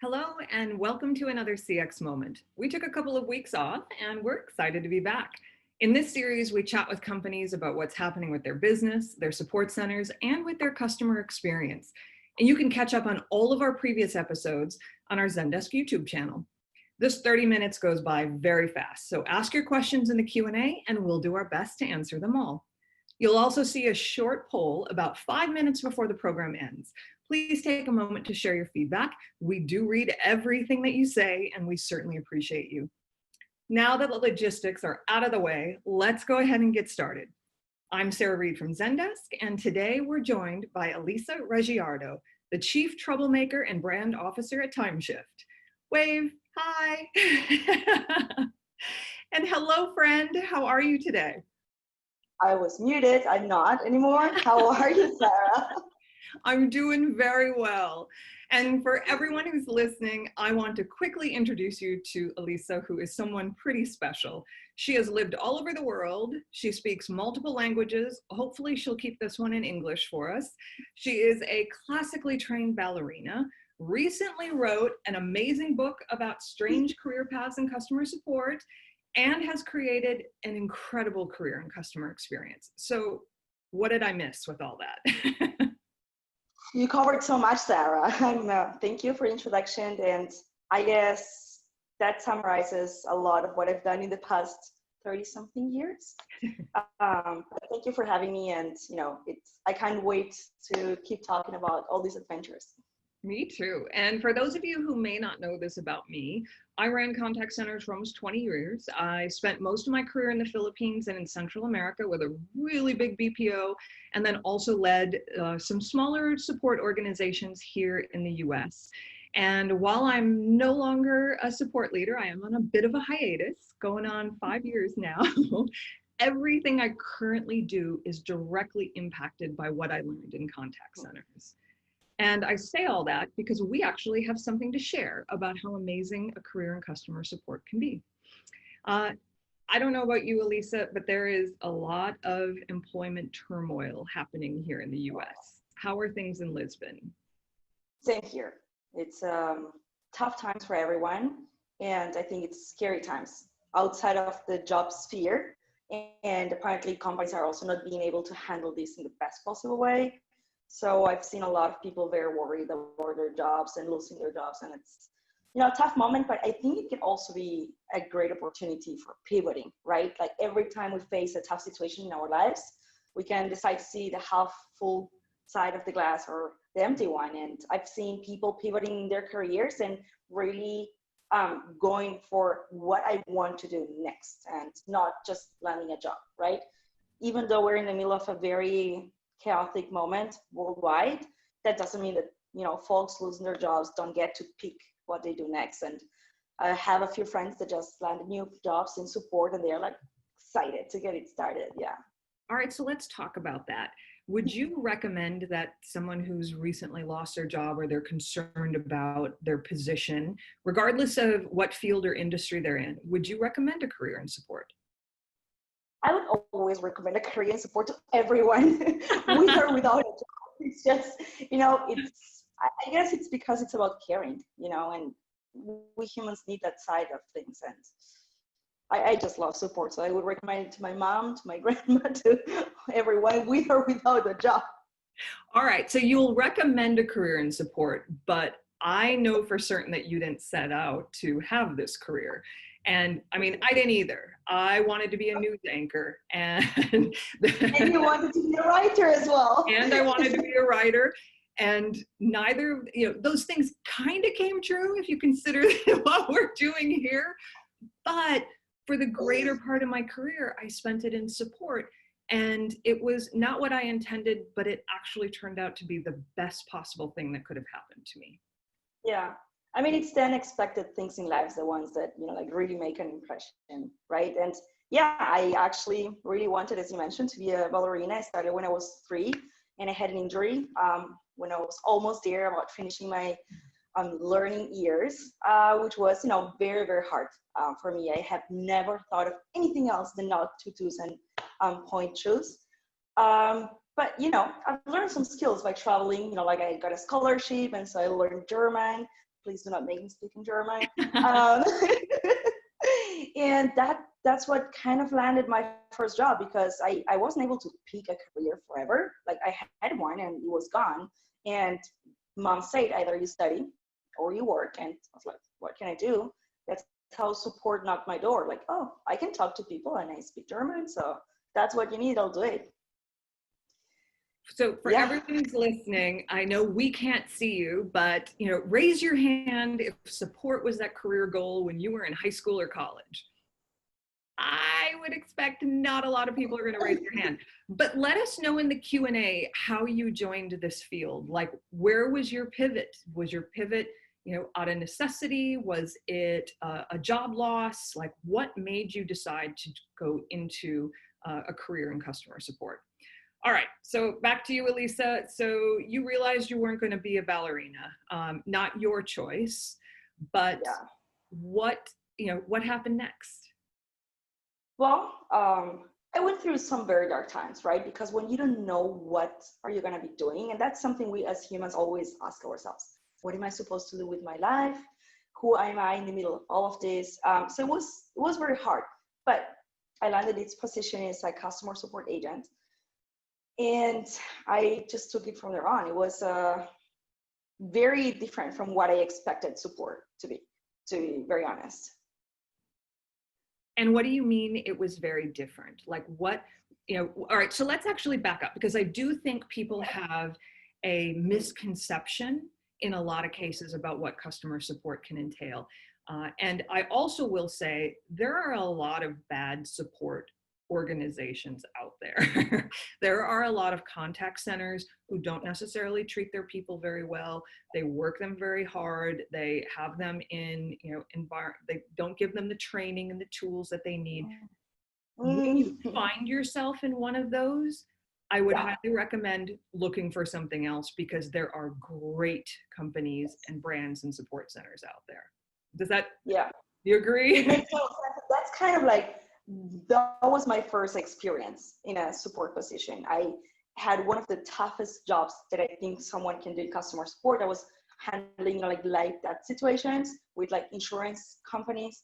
Hello and welcome to another CX Moment. We took a couple of weeks off and we're excited to be back. In this series, we chat with companies about what's happening with their business, their support centers, and with their customer experience. And you can catch up on all of our previous episodes on our Zendesk YouTube channel. This 30 minutes goes by very fast, so ask your questions in the Q&A and we'll do our best to answer them all. You'll also see a short poll about 5 minutes before the program ends. Please take a moment to share your feedback. We do read everything that you say, and we certainly appreciate you. Now that the logistics are out of the way, let's go ahead and get started. I'm Sarah Reed from Zendesk, and today we're joined by Elisa Reggiardo, the Chief Troublemaker and Brand Officer at Tymeshift. Wave, hi. And hello, friend, how are you today? I was muted, I'm not anymore. How are you, Sarah? I'm doing very well. And for everyone who's listening, I want to quickly introduce you to Elisa, who is someone pretty special. She has lived all over the world. She speaks multiple languages. Hopefully she'll keep this one in English for us. She is a classically trained ballerina, recently wrote an amazing book about strange career paths in customer support, and has created an incredible career in customer experience. So what did I miss with all that? You covered so much, Sarah. Thank you for the introduction. And I guess that summarizes a lot of what I've done in the past 30-something years. But thank you for having me. And I can't wait to keep talking about all these adventures. Me too. And for those of you who may not know this about me, I ran contact centers for almost 20 years. I spent most of my career in the Philippines and in Central America with a really big BPO, and then also led some smaller support organizations here in the US. And while I'm no longer a support leader, I am on a bit of a hiatus, going on 5 years now. Everything I currently do is directly impacted by what I learned in contact centers. And I say all that because we actually have something to share about how amazing a career in customer support can be. I don't know about you, Elisa, but there is a lot of employment turmoil happening here in the US. How are things in Lisbon? Same here. It's tough times for everyone. And I think it's scary times outside of the job sphere. And apparently companies are also not being able to handle this in the best possible way. So I've seen a lot of people very worried about their jobs and losing their jobs. And it's, a tough moment, but I think it can also be a great opportunity for pivoting, right? Like every time we face a tough situation in our lives, we can decide to see the half full side of the glass or the empty one. And I've seen people pivoting their careers and really going for what I want to do next and not just landing a job, right? Even though we're in the middle of a very chaotic moment worldwide, that doesn't mean that folks losing their jobs don't get to pick what they do next. And I have a few friends that just landed new jobs in support and they're like excited to get it started. Yeah. All right, so let's talk about that. Would you recommend that someone who's recently lost their job or they're concerned about their position, regardless of what field or industry they're in, would you recommend a career in support? I would always recommend a career in support to everyone, with or without a job. It's just, I guess it's because it's about caring, and we humans need that side of things. And I just love support. So I would recommend it to my mom, to my grandma, to everyone, with or without a job. All right, so you'll recommend a career in support, but I know for certain that you didn't set out to have this career. And I mean, I didn't either. I wanted to be a news anchor and you wanted to be a writer as well. And I wanted to be a writer. And neither, those things kind of came true if you consider what we're doing here. But for the greater part of my career, I spent it in support. And it was not what I intended, but it actually turned out to be the best possible thing that could have happened to me. Yeah. I mean, it's the unexpected things in life, the ones that, really make an impression, right? And yeah, I actually really wanted, as you mentioned, to be a ballerina. I started when I was 3 and I had an injury when I was almost there about finishing my learning years, which was, very, very hard for me. I have never thought of anything else than not tutus and point shoes. But, I've learned some skills by traveling, like I got a scholarship and so I learned German. Please do not make me speak in German. Um, and that's what kind of landed my first job, because I wasn't able to pick a career forever. Like I had one and it was gone. And mom said, either you study or you work. And I was like, what can I do? That's how support knocked my door. Like, oh, I can talk to people and I speak German. So that's what you need. I'll do it. So for everyone who's listening, I know we can't see you, but raise your hand if support was that career goal when you were in high school or college. I would expect not a lot of people are going to raise their hand, but let us know in the Q&A how you joined this field. Like, where was your pivot? Was your pivot, out of necessity? Was it a job loss? Like, what made you decide to go into a career in customer support? All right, so back to you, Elisa. So you realized you weren't going to be a ballerina, not your choice, but what happened next? Well, I went through some very dark times, right? Because when you don't know what are you going to be doing, and that's something we as humans always ask ourselves: what am I supposed to do with my life? Who am I in the middle of all of this? So it was very hard, but I landed this position as a customer support agent. And I just took it from there on. It was very different from what I expected support to be very honest. And what do you mean it was very different? Like what, all right, so let's actually back up, because I do think people have a misconception in a lot of cases about what customer support can entail. And I also will say there are a lot of bad support organizations out there. There are a lot of contact centers who don't necessarily treat their people very well. They work them very hard. They have them in, they don't give them the training and the tools that they need. When you find yourself in one of those, I would highly recommend looking for something else, because there are great companies and brands and support centers out there. Does that, do you agree? It makes sense. That's kind of like, that was my first experience in a support position. I had one of the toughest jobs that I think someone can do in customer support. I was handling like that situations with like insurance companies,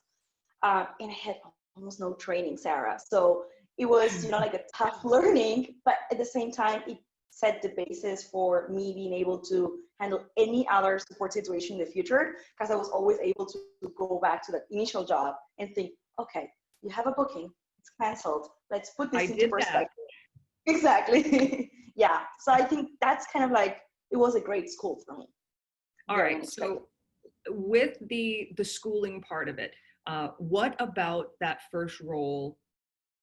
and I had almost no training, Sarah. So it was like a tough learning, but at the same time it set the basis for me being able to handle any other support situation in the future, because I was always able to go back to the initial job and think, okay, you have a booking, it's canceled. Let's put this into perspective. Exactly. So I think that's kind of like, it was a great school for me. All right. So with the schooling part of it, what about that first role?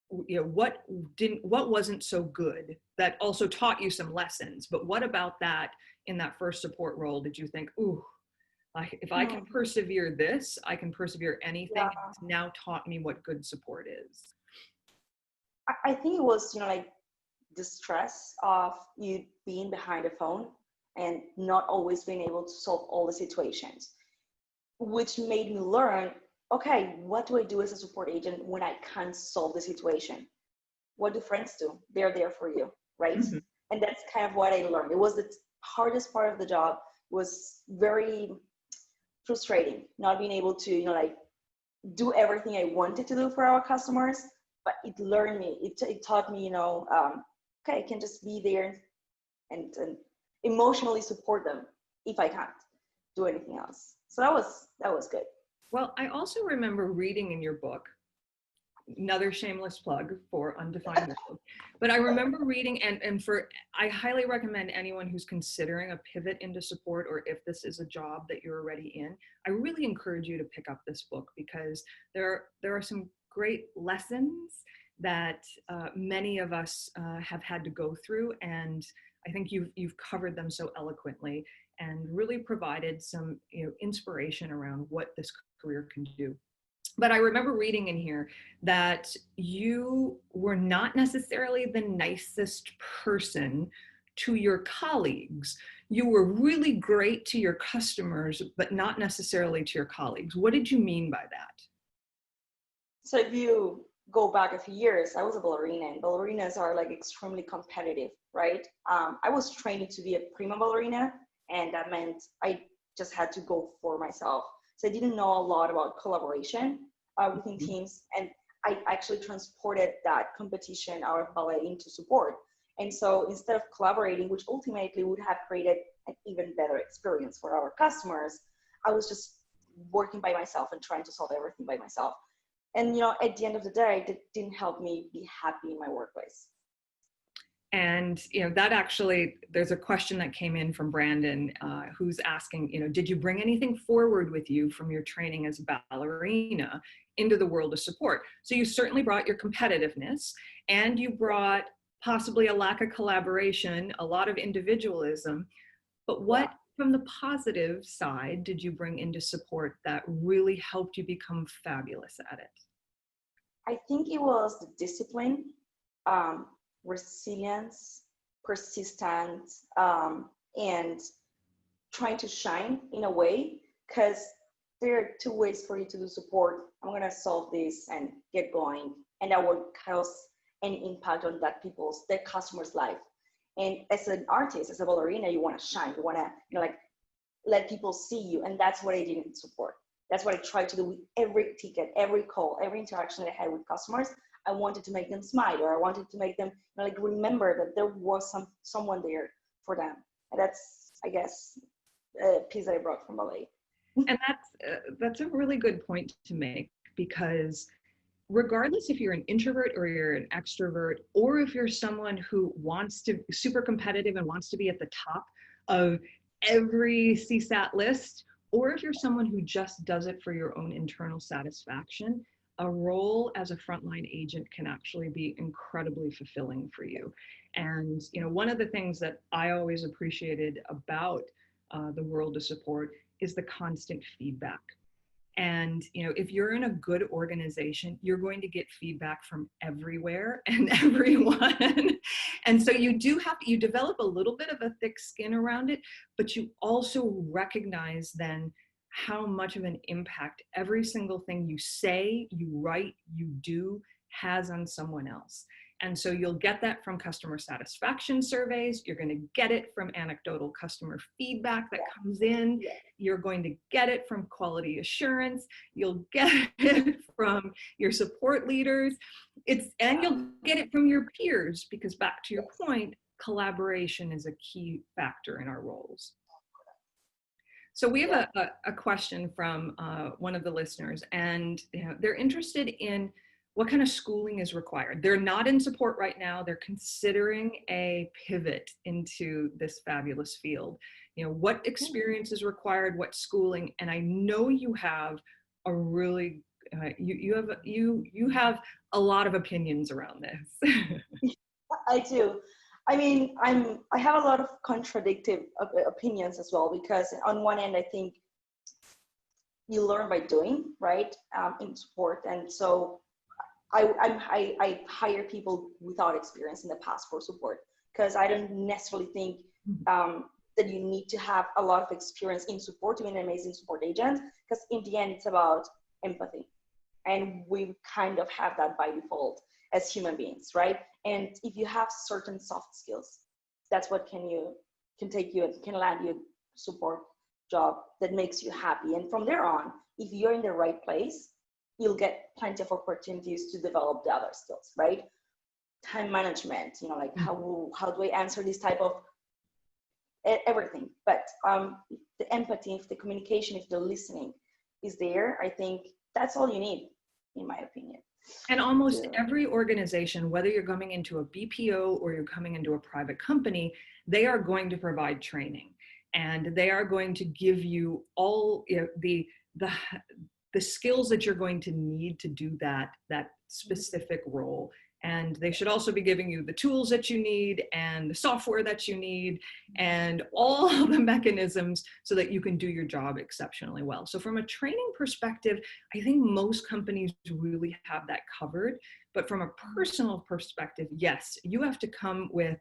What wasn't so good that also taught you some lessons? But what about that in that first support role did you think, ooh, if I can persevere this, I can persevere anything? It's now taught me what good support is. I think it was, like the stress of you being behind a phone and not always being able to solve all the situations, which made me learn, okay, what do I do as a support agent when I can't solve the situation? What do friends do? They're there for you, right? Mm-hmm. And that's kind of what I learned. It was the hardest part of the job. It was very frustrating, not being able to, like do everything I wanted to do for our customers, but it learned me, it taught me, okay, I can just be there and emotionally support them if I can't do anything else. So that was good. Well, I also remember reading in your book, another shameless plug for Undefined World, but I remember reading, and I highly recommend anyone who's considering a pivot into support, or if this is a job that you're already in, I really encourage you to pick up this book, because there are some great lessons that many of us have had to go through, and I think you've covered them so eloquently and really provided some inspiration around what this career can do. But I remember reading in here that you were not necessarily the nicest person to your colleagues. You were really great to your customers, but not necessarily to your colleagues. What did you mean by that? So if you go back a few years, I was a ballerina, and ballerinas are like extremely competitive, right? I was training to be a prima ballerina, and that meant I just had to go for myself. So I didn't know a lot about collaboration within teams, and I actually transported that competition out of ballet into support. And so instead of collaborating, which ultimately would have created an even better experience for our customers, I was just working by myself and trying to solve everything by myself. And, at the end of the day, it didn't help me be happy in my workplace. And, that actually, there's a question that came in from Brandon, who's asking, did you bring anything forward with you from your training as a ballerina into the world of support? So you certainly brought your competitiveness, and you brought possibly a lack of collaboration, a lot of individualism, but what from the positive side did you bring into support that really helped you become fabulous at it? I think it was the discipline, resilience, persistence, and trying to shine in a way, because there are two ways for you to do support. I'm going to solve this and get going, and that will cause an impact on their customer's life. And as an artist, as a ballerina, you want to shine. You want to, let people see you. And that's what I did in support. That's what I tried to do with every ticket, every call, every interaction that I had with customers. I wanted to make them smile, or I wanted to make them remember that there was someone there for them. And that's, I guess, a piece that I brought from ballet. And that's a really good point to make, because regardless if you're an introvert or you're an extrovert, or if you're someone who wants to be super competitive and wants to be at the top of every CSAT list, or if you're someone who just does it for your own internal satisfaction, a role as a frontline agent can actually be incredibly fulfilling for you. And, one of the things that I always appreciated about the world of support is the constant feedback. And, if you're in a good organization, you're going to get feedback from everywhere and everyone. And so you develop a little bit of a thick skin around it, but you also recognize then how much of an impact every single thing you say, you write, you do has on someone else. And so you'll get that from customer satisfaction surveys. You're going to get it from anecdotal customer feedback that comes in. You're going to get it from quality assurance. You'll get it from your support leaders. And you'll get it from your peers, because back to your point, collaboration is a key factor in our roles. So we have a question from one of the listeners, and they're interested in what kind of schooling is required. They're not in support right now. They're considering a pivot into this fabulous field. What experience is required, what schooling, and I know you have a really, you have a lot of opinions around this. I do. I mean, I have a lot of contradictory opinions as well, because on one end, I think you learn by doing, right, in support. And so I hire people without experience in the past for support, because I don't necessarily think that you need to have a lot of experience in support to be an amazing support agent, because in the end, it's about empathy. And we kind of have that by default as human beings, right? And if you have certain soft skills, that's what can take you and can land you a support job that makes you happy. And from there on, if you're in the right place, you'll get plenty of opportunities to develop the other skills, right? Time management, how do I answer this type of everything? But the empathy, if the communication, if the listening is there, I think that's all you need, in my opinion. And almost every organization, whether you're coming into a BPO or you're coming into a private company, they are going to provide training, and they are going to give you all the skills that you're going to need to do that specific role. And they should also be giving you the tools that you need and the software that you need and all the mechanisms so that you can do your job exceptionally well. So from a training perspective, I think most companies really have that covered. But from a personal perspective, yes, you have to come with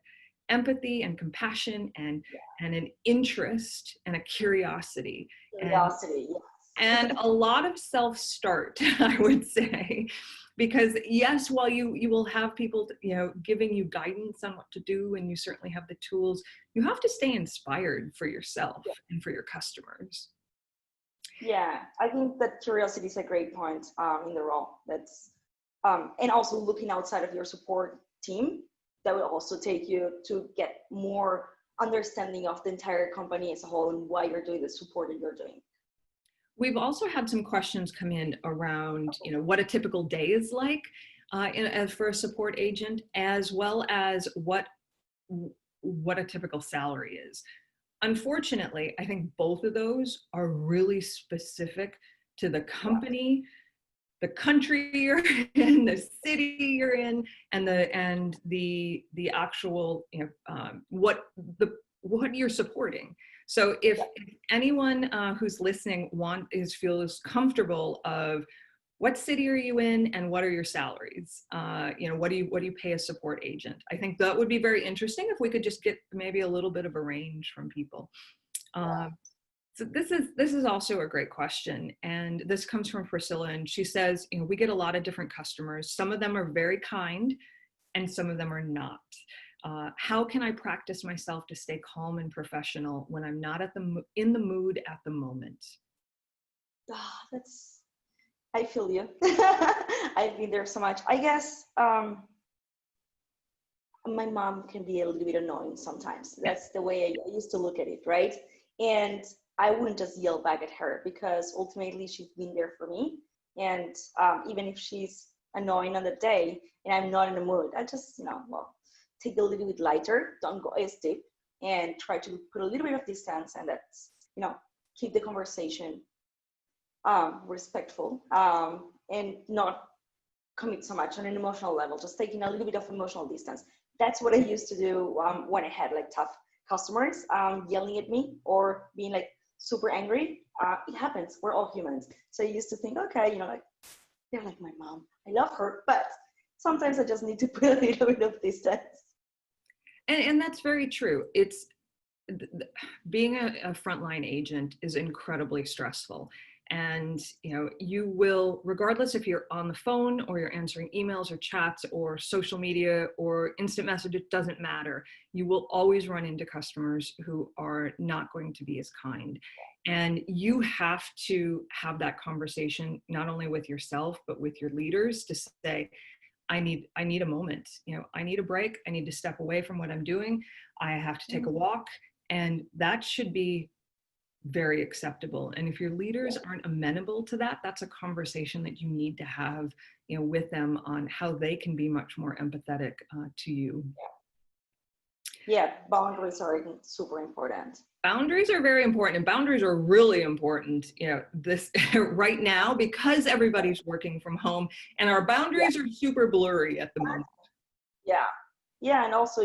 empathy and compassion and an interest and a curiosity. Curiosity, yes. And a lot of self-start, I would say, Because yes, while you will have people, giving you guidance on what to do, and you certainly have the tools, you have to stay inspired for yourself and for your customers. Yeah, I think that curiosity is a great point in the role. That's and also looking outside of your support team, that will also take you to get more understanding of the entire company as a whole and why you're doing the support that you're doing. We've also had some questions come in around, what a typical day is like for a support agent, as well as what a typical salary is. Unfortunately, I think both of those are really specific to the company, the country you're in, the city you're in, and the actual, what you're supporting. So if anyone who's listening feels comfortable of what city are you in and what are your salaries? What do you pay a support agent? I think that would be very interesting if we could just get maybe a little bit of a range from people. So this is also a great question, and this comes from Priscilla, and she says, we get a lot of different customers. Some of them are very kind, and some of them are not. How can I practice myself to stay calm and professional when I'm not in the mood at the moment? I feel you. I've been there so much. I guess my mom can be a little bit annoying sometimes. That's the way I used to look at it, right? And I wouldn't just yell back at her, because ultimately she's been there for me. And even if she's annoying on the day and I'm not in the mood, I just, take it a little bit lighter, don't go as deep, and try to put a little bit of distance, and that's, keep the conversation respectful, and not commit so much on an emotional level, just taking a little bit of emotional distance. That's what I used to do when I had like tough customers yelling at me or being like super angry. It happens, we're all humans. So I used to think, okay, they're like my mom, I love her, but sometimes I just need to put a little bit of distance. And that's very true. It's being a frontline agent is incredibly stressful. And you will, regardless if you're on the phone or you're answering emails or chats or social media or instant message, it doesn't matter. You will always run into customers who are not going to be as kind. And you have to have that conversation, not only with yourself, but with your leaders, to say, I need a moment, I need a break. I need to step away from what I'm doing. I have to take a walk. And that should be very acceptable. And if your leaders aren't amenable to that, that's a conversation that you need to have, with them on how they can be much more empathetic to you. Yeah, boundaries are super important. Boundaries are very important, and boundaries are really important, this right now, because everybody's working from home and our boundaries are super blurry at the moment. Yeah, and also,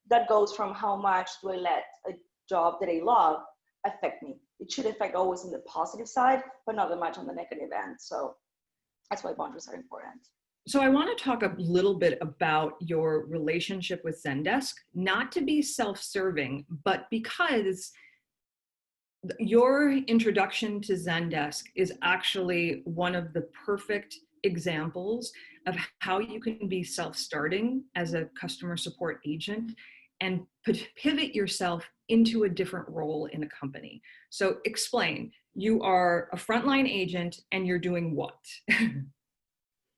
that goes from how much do I let a job that I love affect me. It should affect always in the positive side, but not that much on the negative end. So that's why boundaries are important. So I want to talk a little bit about your relationship with Zendesk, not to be self-serving, but because your introduction to Zendesk is actually one of the perfect examples of how you can be self-starting as a customer support agent and pivot yourself into a different role in a company. So explain, you are a frontline agent and you're doing what?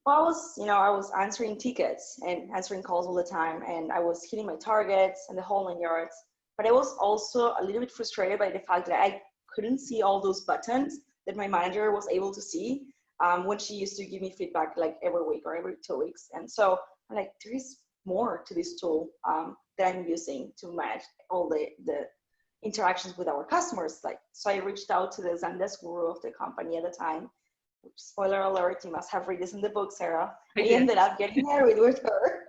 Well, I was answering tickets and answering calls all the time, and I was hitting my targets and the whole 9 yards. But I was also a little bit frustrated by the fact that I couldn't see all those buttons that my manager was able to see when she used to give me feedback like every week or every 2 weeks. And so I'm like, there is more to this tool that I'm using to manage all the interactions with our customers. So I reached out to the Zendesk guru of the company at the time. Spoiler alert, you must have read this in the book, Sarah. I ended up getting married with her.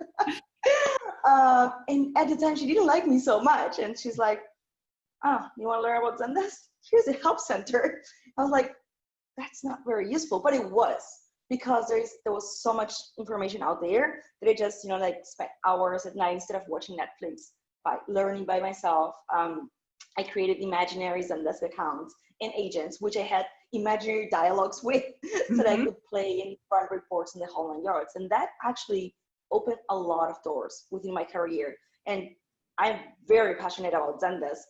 And at the time, she didn't like me so much. And she's like, you want to learn about Zendesk? Here's a help center. I was like, that's not very useful, but it was, because there was so much information out there that I just, spent hours at night instead of watching Netflix by learning by myself. I created imaginary Zendesk accounts and agents, which I had imaginary dialogues with so that I Mm-hmm. could play and run reports in the whole nine yards. And that actually opened a lot of doors within my career. And I'm very passionate about Zendesk.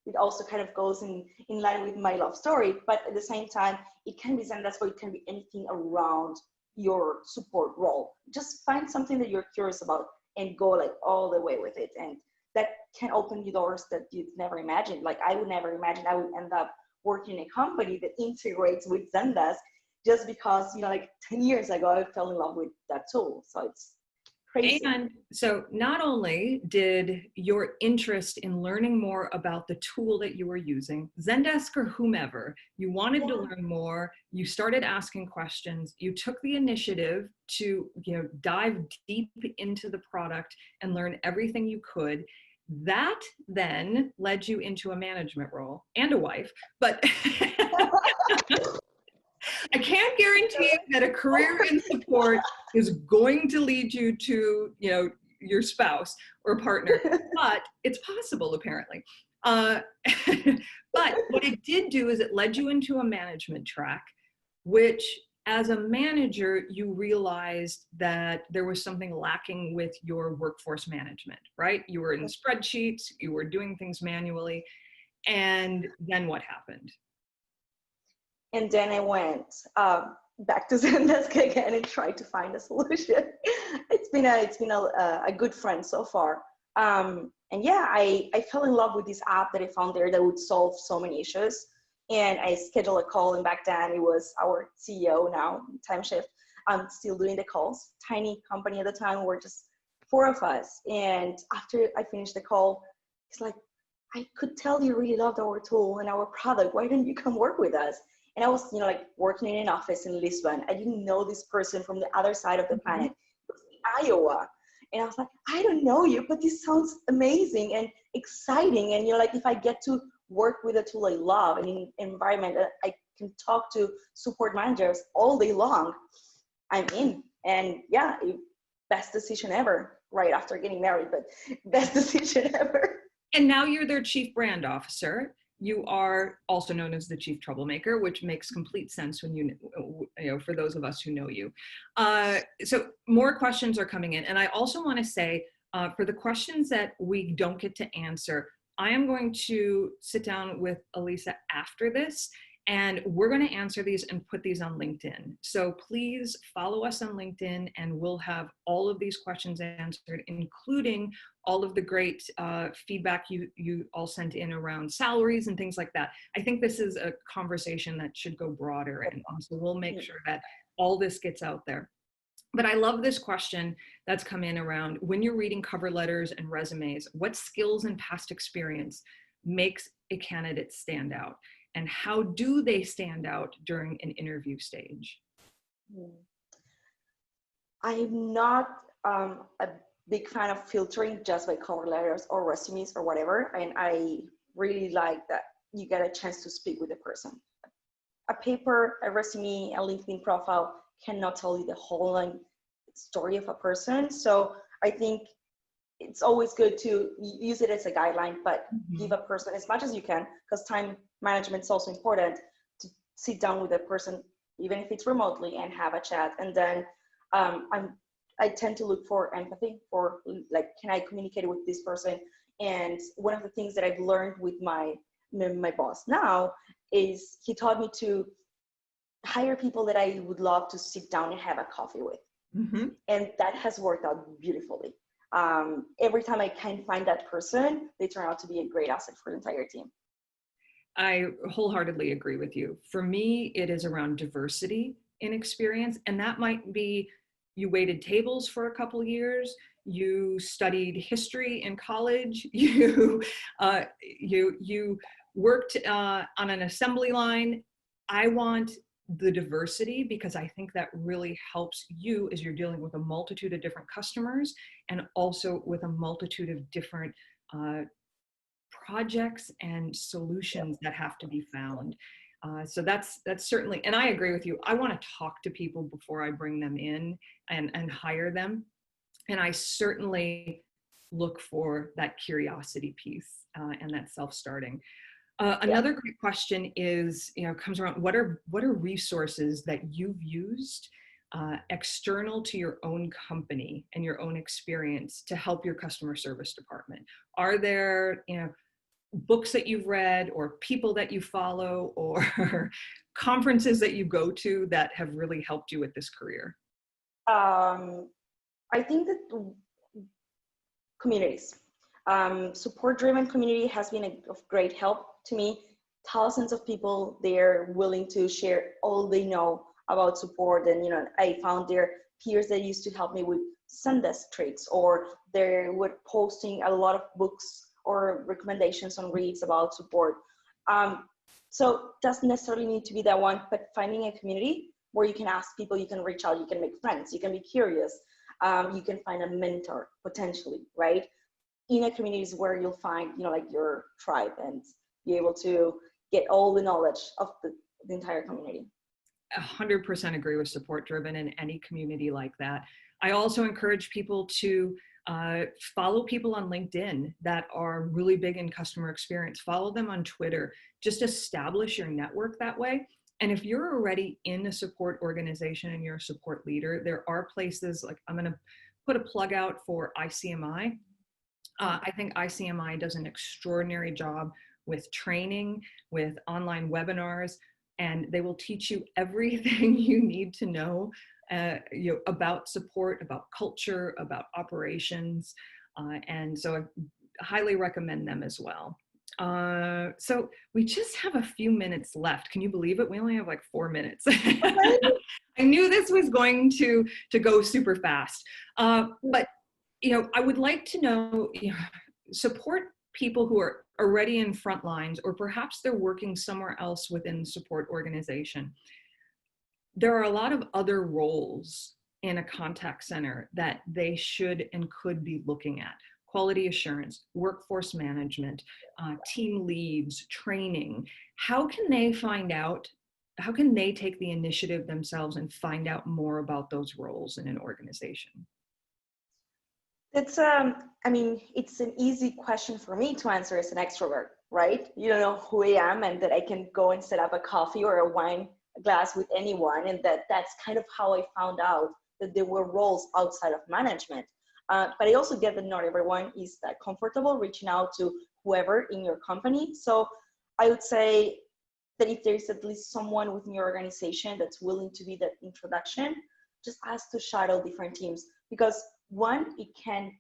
It also kind of goes in line with my love story, but at the same time, it can be Zendesk or it can be anything around your support role. Just find something that you're curious about and go like all the way with it. And that can open you doors that you'd never imagined. Like I would never imagine I would end up working in a company that integrates with Zendesk just because, like 10 years ago, I fell in love with that tool. So it's crazy. And so not only did your interest in learning more about the tool that you were using, Zendesk or whomever, you wanted to learn more, you started asking questions, you took the initiative to, dive deep into the product and learn everything you could. That then led you into a management role and a wife, but I can't guarantee that a career in support is going to lead you to, your spouse or partner, but it's possible apparently. But what it did do is it led you into a management track, which as a manager, you realized that there was something lacking with your workforce management, right? You were in spreadsheets, you were doing things manually. And then what happened? And then I went back to Zendesk again and tried to find a solution. It's been a good friend so far. And yeah, I fell in love with this app that I found there that would solve so many issues. And I scheduled a call, and back then it was our CEO now, Tymeshift. I'm still doing the calls. Tiny company at the time, we're just four of us. And after I finished the call, it's like, I could tell you really loved our tool and our product. Why don't you come work with us? And I was, like working in an office in Lisbon. I didn't know this person from the other side of the planet. It was in Iowa. And I was like, I don't know you, but this sounds amazing and exciting. And like, if I get to work with a tool I love and in an environment that I can talk to support managers all day long, I'm in. And yeah, best decision ever, right after getting married, but best decision ever. And now you're their chief brand officer. You are also known as the chief troublemaker, which makes complete sense when for those of us who know you. So more questions are coming in. And I also want to say, for the questions that we don't get to answer, I am going to sit down with Alisa after this, and we're going to answer these and put these on LinkedIn. So please follow us on LinkedIn, and we'll have all of these questions answered, including all of the great feedback you all sent in around salaries and things like that. I think this is a conversation that should go broader, and so we'll make sure that all this gets out there. But I love this question that's come in around when you're reading cover letters and resumes, what skills and past experience makes a candidate stand out? And how do they stand out during an interview stage? I'm not a big fan of filtering just by cover letters or resumes or whatever. And I really like that you get a chance to speak with the person. A paper, a resume, a LinkedIn profile cannot tell you the whole story of a person. So I think it's always good to use it as a guideline, but give a person as much as you can, because time management is also important, to sit down with a person, even if it's remotely, and have a chat. And then I tend to look for empathy, for like, can I communicate with this person? And one of the things that I've learned with my boss now is he taught me to hire people that I would love to sit down and have a coffee with. And that has worked out beautifully. Every time I can find that person, they turn out to be a great asset for the entire team. I wholeheartedly agree with you. For me, it is around diversity in experience. And that might be, you waited tables for a couple years, you studied history in college, you worked on an assembly line. I want the diversity because I think that really helps you as you're dealing with a multitude of different customers and also with a multitude of different projects and solutions that have to be found. So that's certainly, and I agree with you. I want to talk to people before I bring them in and hire them. And I certainly look for that curiosity piece and that self-starting. Yeah. Another great question is, comes around, what are resources that you've used external to your own company and your own experience to help your customer service department? Are there, books that you've read or people that you follow or conferences that you go to that have really helped you with this career? I think that communities, support-driven community has been of great help to me. Thousands of people there willing to share all they know about support, and I found their peers that used to help me with Zendesk tricks, or they were posting a lot of books or recommendations on reads about support. So doesn't necessarily need to be that one, but finding a community where you can ask people, you can reach out, you can make friends, you can be curious, you can find a mentor potentially, right? In a community is where you'll find, like your tribe and be able to get all the knowledge of the entire community. 100% agree with support driven in any community like that. I also encourage people to follow people on LinkedIn that are really big in customer experience. Follow them on Twitter. Just establish your network that way. And if you're already in a support organization and you're a support leader, there are places like, I'm going to put a plug out for ICMI. I think ICMI does an extraordinary job with training, with online webinars, and they will teach you everything you need to know, about support, about culture, about operations. And so I highly recommend them as well. So we just have a few minutes left. Can you believe it? We only have like 4 minutes. I knew this was going to go super fast. But I would like to know, support people who are already in front lines, or perhaps they're working somewhere else within the support organization. There are a lot of other roles in a contact center that they should and could be looking at. Quality assurance, workforce management, team leads, training. How can they take the initiative themselves and find out more about those roles in an organization? It's it's an easy question for me to answer as an extrovert, right? You don't know who I am, and that I can go and set up a coffee or a wine glass with anyone, and that's kind of how I found out that there were roles outside of management. But I also get that not everyone is that comfortable reaching out to whoever in your company. So I would say that if there's at least someone within your organization that's willing to be that introduction, just ask to shadow different teams, because one, it can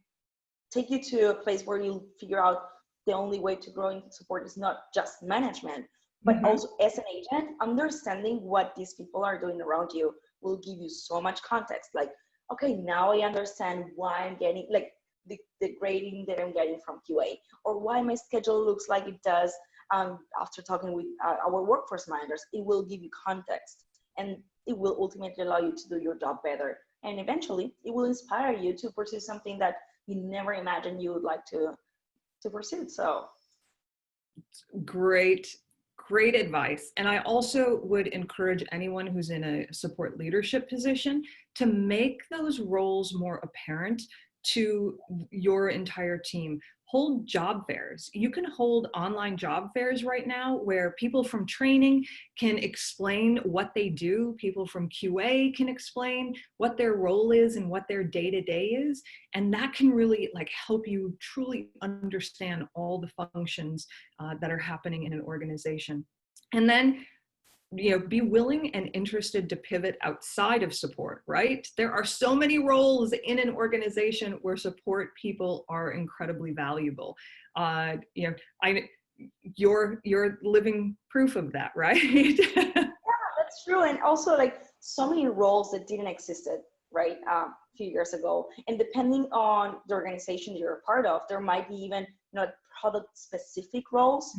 take you to a place where you'll figure out the only way to grow in support is not just management, but also as an agent, understanding what these people are doing around you will give you so much context. Like, okay, now I understand why I'm getting like the grading that I'm getting from QA, or why my schedule looks like it does. After talking with our workforce managers, it will give you context, and it will ultimately allow you to do your job better. And eventually, it will inspire you to pursue something that you never imagined you would like to pursue. So, great advice. And I also would encourage anyone who's in a support leadership position to make those roles more apparent to your entire team. Hold job fairs. You can hold online job fairs right now where people from training can explain what they do. People from QA can explain what their role is and what their day-to-day is. And that can really help you truly understand all the functions that are happening in an organization. And then be willing and interested to pivot outside of support, right? There are so many roles in an organization where support people are incredibly valuable. You're living proof of that, right? Yeah, that's true. And also so many roles that didn't exist, right? A few years ago. And depending on the organization you're a part of, there might be even product specific roles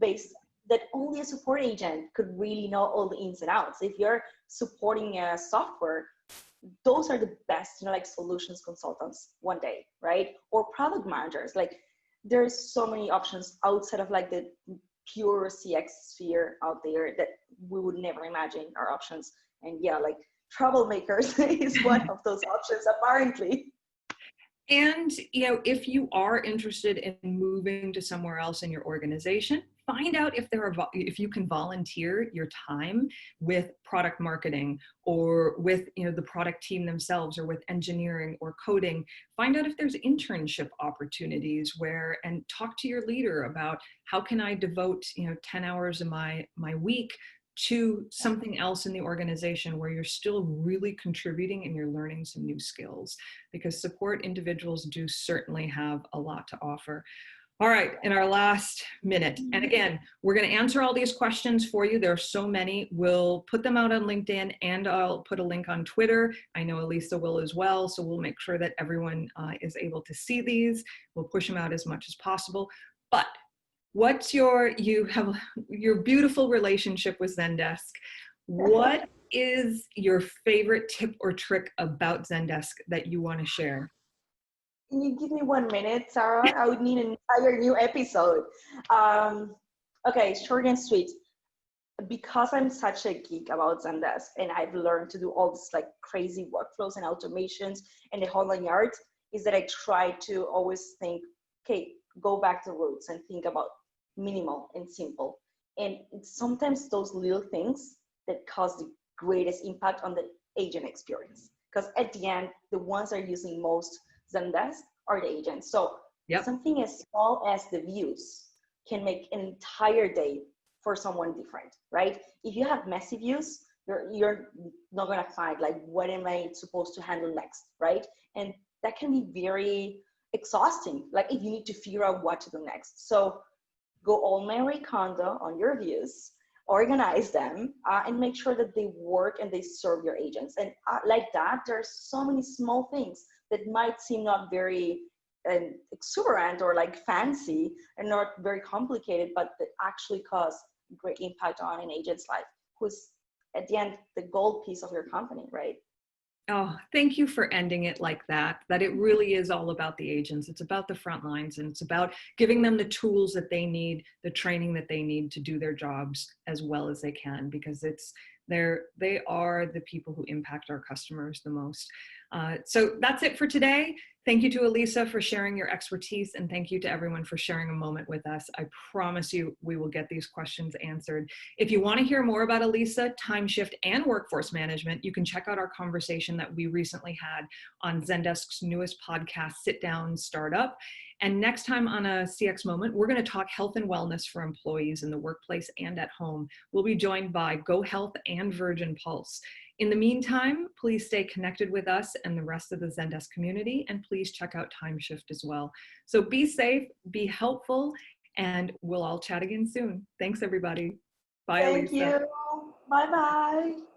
based that only a support agent could really know all the ins and outs. If you're supporting a software, those are the best, solutions consultants one day, right? Or product managers. There's so many options outside of the pure CX sphere out there that we would never imagine are options. And yeah, troublemakers is one of those options, apparently. And, if you are interested in moving to somewhere else in your organization, find out if you can volunteer your time with product marketing or with, the product team themselves, or with engineering or coding. Find out if there's internship opportunities and talk to your leader about how can I devote, 10 hours of my week to something else in the organization where you're still really contributing and you're learning some new skills, because support individuals do certainly have a lot to offer. All right, in our last minute, and again, we're going to answer all these questions for you. There are so many. We'll put them out on LinkedIn, and I'll put a link on Twitter. I know Elisa will as well, so we'll make sure that everyone is able to see these. We'll push them out as much as possible. But you have your beautiful relationship with Zendesk. What is your favorite tip or trick about Zendesk that you want to share? Can you give me 1 minute, Sarah? I would need an entire new episode. Okay, short and sweet. Because I'm such a geek about Zendesk and I've learned to do all this like crazy workflows and automations and the whole 9 yards, is that I try to always think, okay, go back to roots and think about minimal and simple. And it's sometimes those little things that cause the greatest impact on the agent experience. Because at the end, the ones that are using most Zendesk are the agents. So something as small as the views can make an entire day for someone different, right? If you have messy views, you're not gonna find like, what am I supposed to handle next, right? And that can be very exhausting, like if you need to figure out what to do next. So go all Marie Kondo on your views, organize them, and make sure that they work and they serve your agents. And like that, there's so many small things that might seem not very exuberant or like fancy and not very complicated, but that actually cause great impact on an agent's life, who's at the end the gold piece of your company, right? Oh, thank you for ending it like that it really is all about the agents. It's about the front lines, and it's about giving them the tools that they need, the training that they need to do their jobs as well as they can, because they are the people who impact our customers the most. So that's it for today. Thank you to Elisa for sharing your expertise, and thank you to everyone for sharing a moment with us. I promise you we will get these questions answered. If you want to hear more about Elisa, Tymeshift, and workforce management, you can check out our conversation that we recently had on Zendesk's newest podcast, Sit Down Startup. And next time on a CX Moment, we're going to talk health and wellness for employees in the workplace and at home. We'll be joined by Go Health and Virgin Pulse. In the meantime, please stay connected with us and the rest of the Zendesk community, and please check out Tymeshift as well. So be safe, be helpful, and we'll all chat again soon. Thanks, everybody. Bye, Thank Elisa. you. Bye-bye.